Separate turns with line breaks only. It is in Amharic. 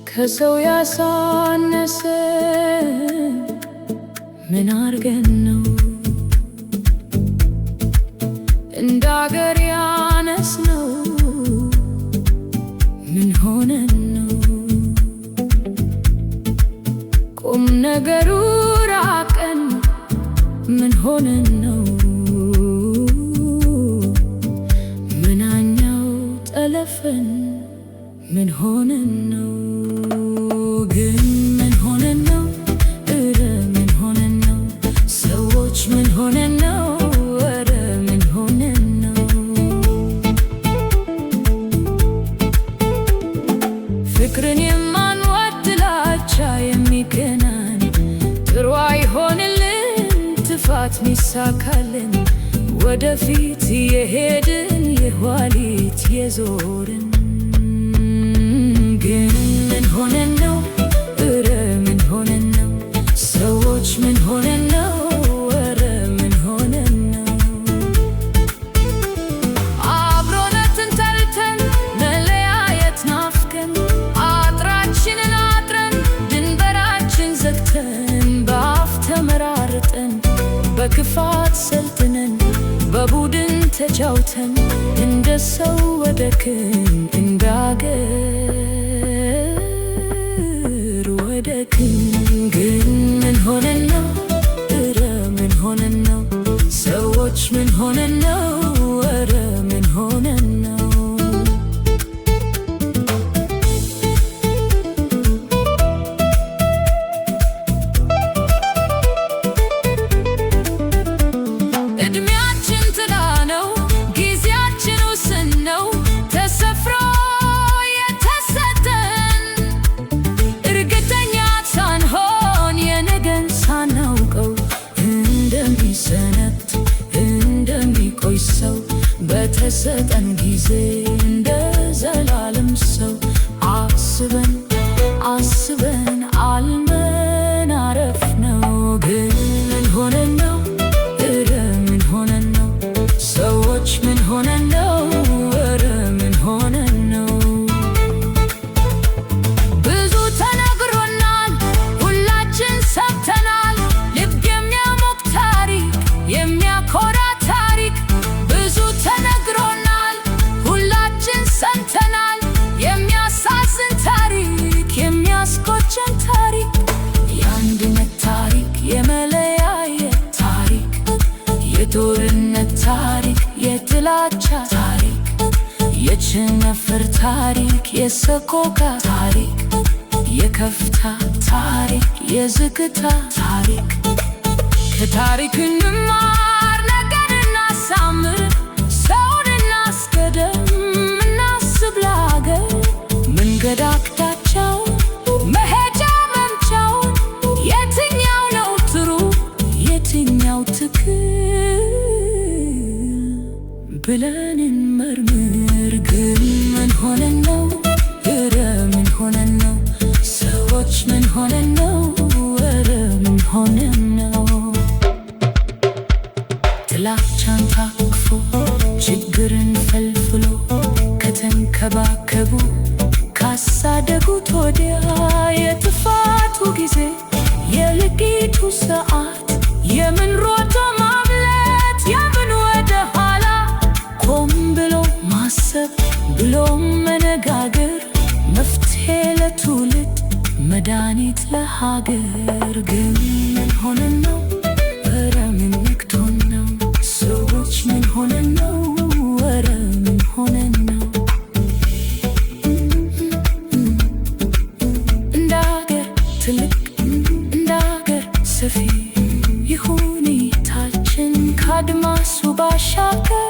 ከሰው ያሳነሰ ምን አርገን ነው እንደ አገር ያነስነው? ምን ሆነን ነው ቁም ነገሩ ራቀን? ምን ሆነን ነው ምናኛው ጠለፈን? ምን ሆነን ነው ግን? ምን ሆነን ነው? እረ ምን ሆነን ነው? ሰዎች ምን ሆነን ነው? እረ ምን ሆነን ነው? ፍቅርን የማንወድ ጥላቻ የሚቀናን ጥሩ አይሆንልን ጥፋት ሚሳካልን ወደፊት የሄድን የኋሊት የዞርን ግን ምን ሆነን ነው? እረ ምን ሆነን ነው? ሰዎች ምን ሆነን ነው? እረ ምን ሆነን ነው? አብሮነትን ጠልተን መለያየት ናፍቀን አጥራችንን አጥረን ድንበራችን ዘግተን በአፍ ተመራርጠን በክፋት ሰልጥነን በቡድን ተጫውተን እንደ ሰው ወደክን እንደ አገር ወደክን ግን ምን ሆነን ነው? እረ ምን ሆነን ነው? ሰዎች ምን ሆነን ነው? እረ ምን ሆነን ነው? እድሜያችን ጥላ ነው፣ ጊዜያችን ውስን ነው ተሰፍሮ የተሰጠን እርግጠኛ ሳንሆን የነገን ሳናውቀው እንደሚሰነብት እንደሚቆይ ሰው በተሰጠን ጊዜ እንደ ዘላለም ሰው አስበን አስበን አልመን አረፍነው ግን ምን ሆነን ነው? እረ ምን ሆነን ነው? ሰዎች ምን ሆነን ነው? እረ ምን ሆነን ነው? ብዙ ተነግሮናል፣ ሁላችን ሰምተናል። ልብ የሚያሞቅ ታሪክ፣ የሚያኮራ ታሪክ ብዙ ተነግሮናል፣ ሁላችን ሰምተናል። የሚያሳዝን ታሪክ፣ የሚያስቆጨን ታሪክ፣ የአንድነት ታሪክ፣ የመለያየት ታሪክ፣ የጦርነት ታሪክ፣ የጥላቻ ታሪክ፣ የቸነፈር ታሪክ፣ የሰቆቃ ታሪክ፣ የከፍታ ታሪክ፣ የዝግታ ታሪክ። ከታሪክ እንማር፣ ነገር እናሳምር፣ ሰውን እናስቀድም፣ እናስብ ለአገር መንገድ አቅጣጫውን መሄጃ መምጫውን የትኛው ነው ጥሩ የትኛው ትክክል ብለን እንመርምር ግን ምን ሆነን ነው? እረ ምን ሆነን ነው? ሰዎች ምን ሆነን ነው? እረ ምን ሆነን ነው? ጥላቻን ታቅፎ ችግርን ፈልፍሎ ከተንከባከቡ ካሳደጉት ወዲያ የጥፋቱ ጊዜ የልቂቱ ሰዓት የምን ሮጦ ማምለጥ የምን ወደ ኋላ ቆም ብሎ ማሰብ ብሎም መነጋገር መፍትሄ ለትውልድ መድኃኒት ለሀገር ግን ምን ሆነን ነው? እረ ምን ነክቶን ነው? ሰዎች ባሻገር